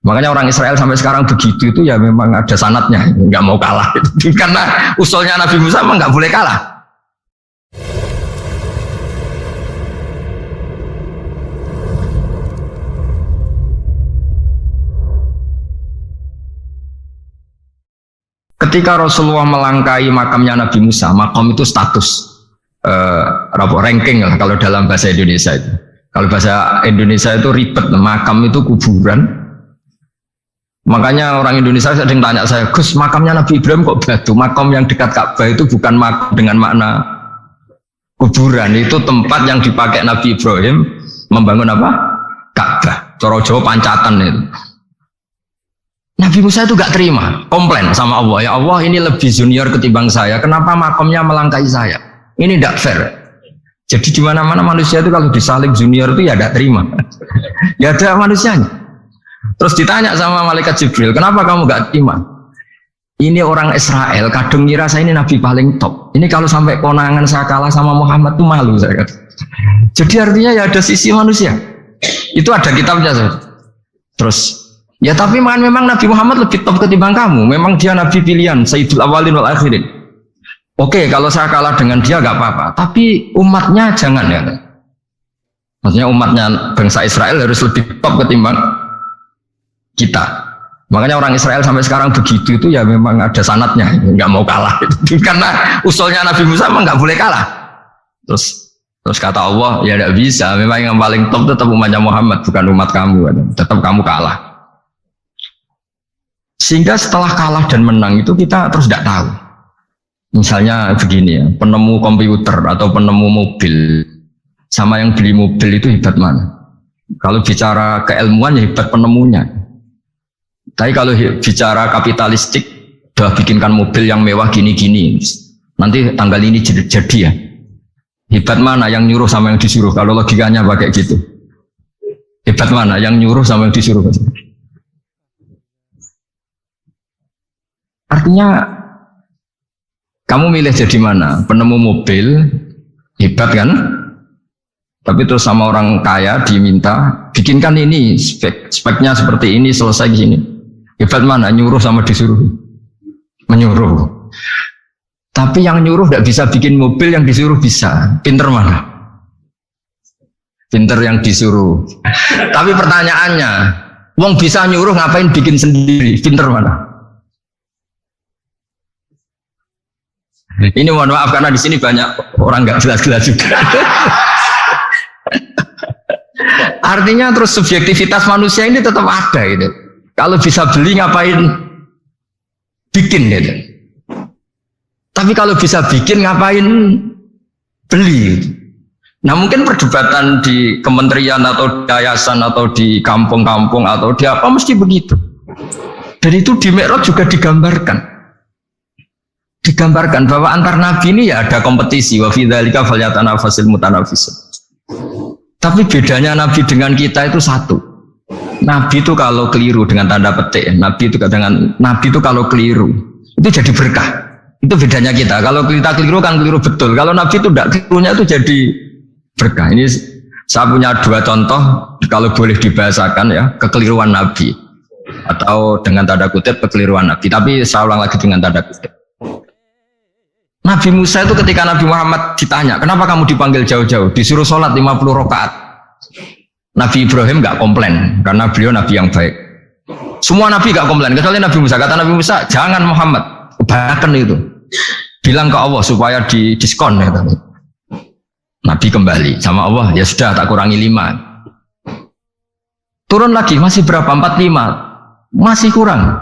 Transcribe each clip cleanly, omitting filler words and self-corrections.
Makanya orang Israel sampai sekarang begitu itu ya memang ada sanatnya, nggak mau kalah. Karena usulnya Nabi Musa memang nggak boleh kalah. Ketika Rasulullah melangkahi makamnya Nabi Musa, makam itu status ranking lah kalau dalam bahasa Indonesia itu. Kalau bahasa Indonesia itu ribet, makam itu kuburan. Makanya orang Indonesia sering tanya saya, Gus, makamnya Nabi Ibrahim kok batu? Makam yang dekat Ka'bah itu bukan makam dengan makna kuburan, itu tempat yang dipakai Nabi Ibrahim membangun apa? Ka'bah. Cara Jawa pancatan itu. Nabi Musa itu gak terima, komplain sama Allah, ya Allah ini lebih junior ketimbang saya, kenapa makamnya melangkahi saya? Ini tidak fair. Jadi di mana-mana manusia itu kalau disalib junior itu ya tidak terima. Ya ada manusianya. Terus ditanya sama malaikat Jibril, kenapa kamu gak terima? Ini orang Israel, kadang ngira saya ini nabi paling top. Ini kalau sampai konangan saya kalah sama Muhammad tuh malu saya kata. Jadi artinya ya ada sisi manusia. Itu ada kitabnya. Terus ya tapi memang Nabi Muhammad lebih top ketimbang kamu. Memang dia Nabi pilihan, Sayyidul Awalin wal Akhirin. Oke, kalau saya kalah dengan dia gak apa-apa. Tapi umatnya jangan ya. Maksudnya umatnya bangsa Israel harus lebih top ketimbang kita. Makanya orang Israel sampai sekarang begitu itu ya memang ada sanatnya, nggak mau kalah. Karena usulnya Nabi Musa memang nggak boleh kalah. Terus kata Allah, ya tidak bisa. Memang yang paling top tetap umatnya Muhammad, bukan umat kamu. Tetap kamu kalah. Sehingga setelah kalah dan menang itu kita terus tidak tahu. Misalnya begini ya, penemu komputer atau penemu mobil sama yang beli mobil itu hebat mana? Kalau bicara keilmuan ya hebat penemunya. Tapi kalau bicara kapitalistik, udah bikinkan mobil yang mewah gini-gini, nanti tanggal ini jadi ya. Hebat mana yang nyuruh sama yang disuruh? Kalau logikanya pakai gitu. Hebat mana yang nyuruh sama yang disuruh? Artinya kamu milih jadi mana? Penemu mobil, hebat kan? Tapi terus sama orang kaya diminta, bikinkan ini, speknya seperti ini, selesai gini. Hebat mana? Nyuruh sama disuruh? Menyuruh. Tapi yang nyuruh tidak bisa bikin mobil, yang disuruh bisa. Pinter mana? Pinter yang disuruh. Tapi pertanyaannya, wong bisa nyuruh ngapain bikin sendiri? Pinter mana? Ini mohon maaf karena di sini banyak orang nggak jelas-jelas juga. Artinya terus subjektivitas manusia ini tetap ada gitu. Kalau bisa beli ngapain bikin gitu. Tapi kalau bisa bikin ngapain beli gitu. Nah mungkin perdebatan di kementerian atau di yayasan atau di kampung-kampung atau di apa mesti begitu. Dan itu di Mi'raj juga digambarkan bahwa antar nabi ini ya ada kompetisi, wa fi dzalika falyatanafasil mutanafisun. Tapi bedanya nabi dengan kita itu satu. Nabi itu kalau keliru dengan tanda petik, nabi itu kalau keliru itu jadi berkah. Itu bedanya kita. Kalau kita keliru kan keliru betul. Kalau nabi itu tidak kelirunya itu jadi berkah. Ini saya punya dua contoh kalau boleh dibahasakan ya, kekeliruan nabi atau dengan tanda kutip kekeliruan nabi. Tapi saya ulang lagi dengan tanda kutip. Nabi Musa itu ketika Nabi Muhammad ditanya, kenapa kamu dipanggil jauh-jauh? Disuruh sholat 50 rakaat. Nabi Ibrahim nggak komplain, karena beliau Nabi yang baik. Semua Nabi nggak komplain, kecuali Nabi Musa. Kata Nabi Musa, jangan Muhammad, kebanyakan itu. Bilang ke Allah supaya didiskon. Ya, Nabi kembali sama Allah, ya sudah tak kurangi 5. Turun lagi, masih berapa? 45. Masih kurang.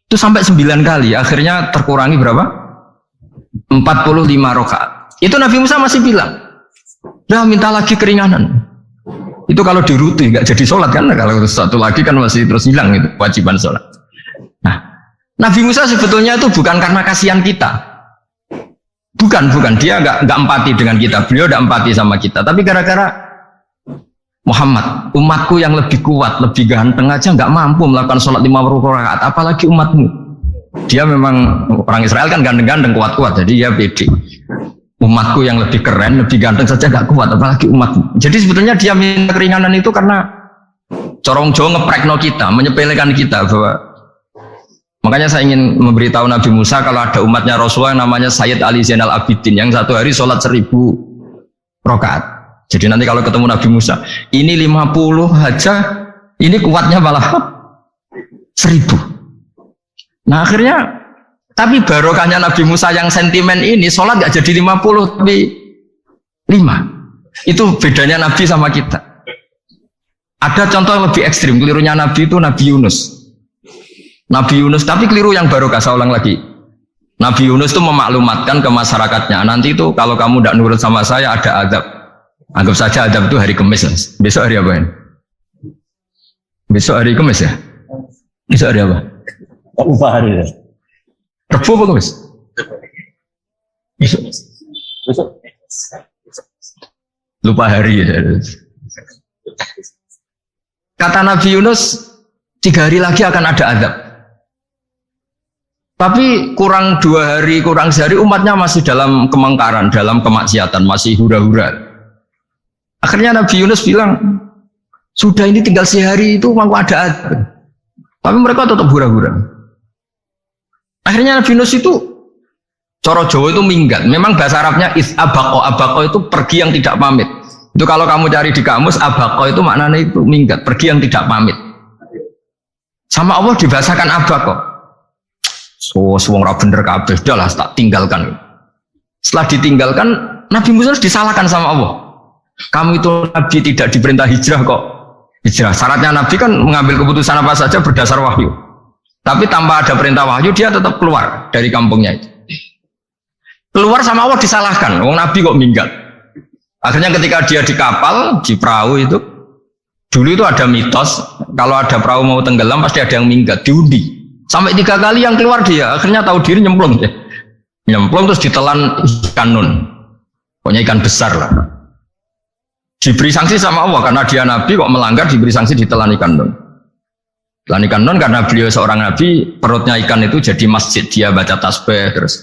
Itu sampai 9 kali, akhirnya terkurangi berapa? 45 rakaat. Itu Nabi Musa masih bilang, dah minta lagi keringanan. Itu kalau diruti nggak jadi sholat kan? Kalau satu lagi kan masih terus hilang itu kewajiban sholat. Nah, Nabi Musa sebetulnya itu bukan karena kasihan kita, bukan dia nggak empati dengan kita, beliau nggak empati sama kita, tapi gara-gara Muhammad, umatku yang lebih kuat, lebih ganteng aja nggak mampu melakukan sholat 50 rakaat, apalagi umatmu. Dia memang orang Israel kan ganteng-ganteng, kuat-kuat, jadi dia pede. Umatku yang lebih keren, lebih ganteng saja gak kuat, apalagi umatmu. Jadi sebetulnya dia minta keringanan itu karena Corong Jawa ngeprekno kita, menyepelekan kita bahwa makanya saya ingin memberitahu Nabi Musa kalau ada umatnya Rasulullah yang namanya Sayyid Ali Zainal Abidin yang satu hari sholat 1000 rakaat. Jadi nanti kalau ketemu Nabi Musa, ini 50 aja, ini kuatnya malah 1000. Nah akhirnya, tapi barokahnya Nabi Musa yang sentimen ini, sholat gak jadi 50 tapi 5. Itu bedanya Nabi sama kita. Ada contoh yang lebih ekstrim, kelirunya Nabi itu Nabi Yunus. Nabi Yunus, tapi keliru yang barokah, saya ulang lagi. Nabi Yunus itu memaklumatkan ke masyarakatnya, nanti itu kalau kamu tidak nurut sama saya ada azab. Anggap saja azab itu hari Kamis. Besok hari apa ini? Besok hari Kamis ya? Besok hari apa? Lupa hari ya. Rebu apa Kamis? Besok. Lupa hari ya. Kata Nabi Yunus, 3 hari lagi akan ada azab. Tapi kurang 2 hari, kurang sehari umatnya masih dalam kemungkaran, dalam kemaksiatan, masih hura-hura. Akhirnya Nabi Yunus bilang, sudah ini tinggal sehari itu mau ada azab. Tapi mereka tetap hura-hura. Akhirnya Nabi Yunus itu, coro Jawa itu minggat. Memang bahasa Arabnya abako. Abako itu pergi yang tidak pamit. Itu kalau kamu cari di kamus, abako itu maknanya itu minggat, pergi yang tidak pamit. Sama Allah dibahasakan abako. So, wong ra bener kabeh, udahlah tak tinggalkan. Setelah ditinggalkan, Nabi Musa disalahkan sama Allah. Kamu itu Nabi tidak diperintah hijrah kok. Hijrah, syaratnya Nabi kan mengambil keputusan apa saja berdasar wahyu. Tapi tanpa ada perintah wahyu, dia tetap keluar dari kampungnya itu. Keluar sama Allah disalahkan, wong Nabi kok minggat. Akhirnya ketika dia di kapal, di perahu itu, dulu itu ada mitos, kalau ada perahu mau tenggelam pasti ada yang minggat, diundi. Sampai 3 kali yang keluar dia, akhirnya tahu diri nyemplung. Nyemplung terus ditelan ikan nun. Pokoknya ikan besar lah. Diberi sanksi sama Allah, karena dia Nabi kok melanggar, diberi sanksi ditelan ikan nun. Telan ikan nun karena beliau seorang Nabi, perutnya ikan itu jadi masjid, dia baca tasbih terus.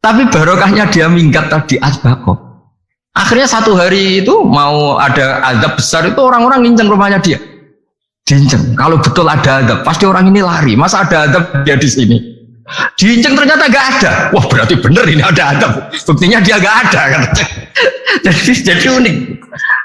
Tapi barokahnya dia minggat tadi asbako. Akhirnya 1 hari itu mau ada azab besar itu orang-orang nginceng rumahnya dia. Diinceng. Kalau betul ada azab, pasti orang ini lari. Masa ada azab dia di sini? Diinceng ternyata gak ada. Wah berarti bener ini ada azab. Buktinya dia gak ada kan. jadi unik.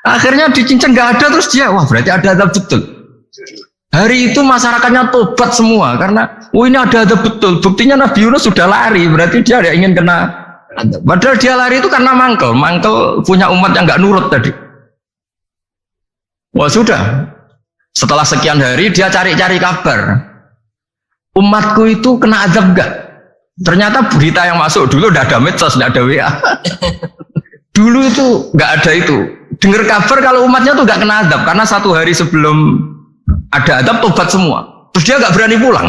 Akhirnya dicinceng gak ada terus dia, wah berarti ada azab betul. Hari itu masyarakatnya tobat semua karena, oh ini ada azab betul. Buktinya Nabi Yunus sudah lari, berarti dia ada ingin kena. Padahal dia lari itu karena mangkel punya umat yang nggak nurut tadi. Wah sudah, setelah sekian hari dia cari-cari kabar. Umatku itu kena azab nggak? Ternyata berita yang masuk dulu udah ada medsos, udah ada WA. Dulu itu nggak ada itu. Dengar kabar kalau umatnya tuh nggak kena azab karena 1 hari sebelum ada azab tobat semua. Terus dia nggak berani pulang.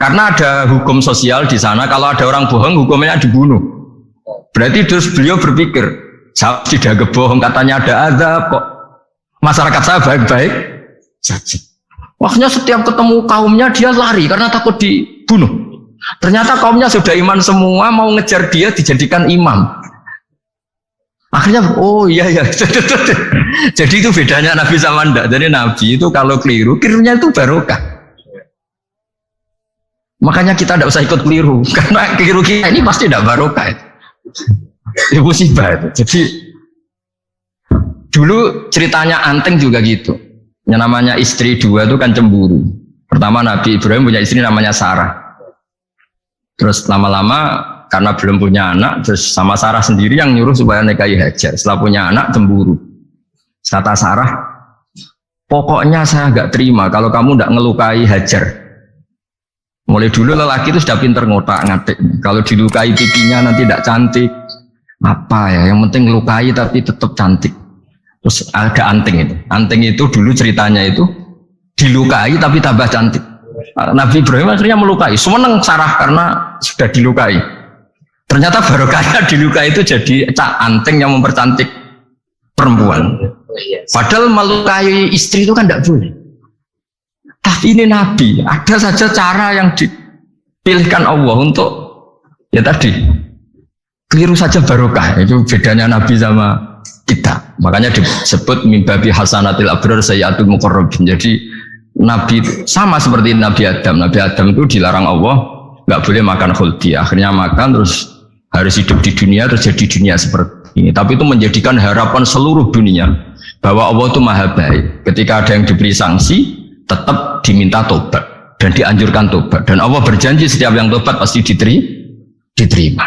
Karena ada hukum sosial di sana, kalau ada orang bohong hukumnya dibunuh. Berarti terus beliau berpikir, saya tidak kebohong, katanya ada azab kok. Masyarakat saya baik-baik saja. Waktunya setiap ketemu kaumnya dia lari karena takut dibunuh. Ternyata kaumnya sudah iman semua, mau ngejar dia dijadikan imam. Akhirnya, oh iya. Jadi itu bedanya Nabi sama ndak. Jadi Nabi itu kalau kelirunya itu barokah. Makanya kita tidak usah ikut keliru, karena keliru kita ini pasti tidak barokah. Itu musibah itu. Jadi dulu ceritanya Anteng juga gitu. Yang namanya istri 2 itu kan cemburu. Pertama Nabi Ibrahim punya istri namanya Sarah. Terus lama-lama karena belum punya anak, terus sama Sarah sendiri yang nyuruh supaya nikahi Hajar. Setelah punya anak cemburu. Kata Sarah, pokoknya saya nggak terima kalau kamu tidak ngelukai Hajar. Mulai dulu lelaki itu sudah pinter ngotak-ngatik. Kalau dilukai pipinya nanti tidak cantik. Apa ya? Yang penting ngelukai tapi tetap cantik. Terus ada Anteng itu. Anteng itu dulu ceritanya itu dilukai tapi tambah cantik. Nabi Ibrahim akhirnya melukai. Seneng Sarah karena sudah dilukai. Ternyata barokahnya dilukai itu jadi Anteng yang mempercantik perempuan. Padahal melukai istri itu kan tidak boleh. Tapi ini Nabi, ada saja cara yang dipilihkan Allah untuk ya tadi keliru saja barokah. Itu bedanya Nabi sama kita. Makanya disebut mimbabi hasanatil abrar sayyatul muqarrabin. Jadi Nabi sama seperti Nabi Adam. Nabi Adam itu dilarang Allah nggak boleh makan khuldi. Akhirnya makan terus harus hidup di dunia terus jadi dunia seperti ini. Tapi itu menjadikan harapan seluruh dunia bahwa Allah itu maha baik. Ketika ada yang diberi sanksi tetap diminta tobat dan dianjurkan tobat. Dan Allah berjanji setiap yang tobat pasti diterima.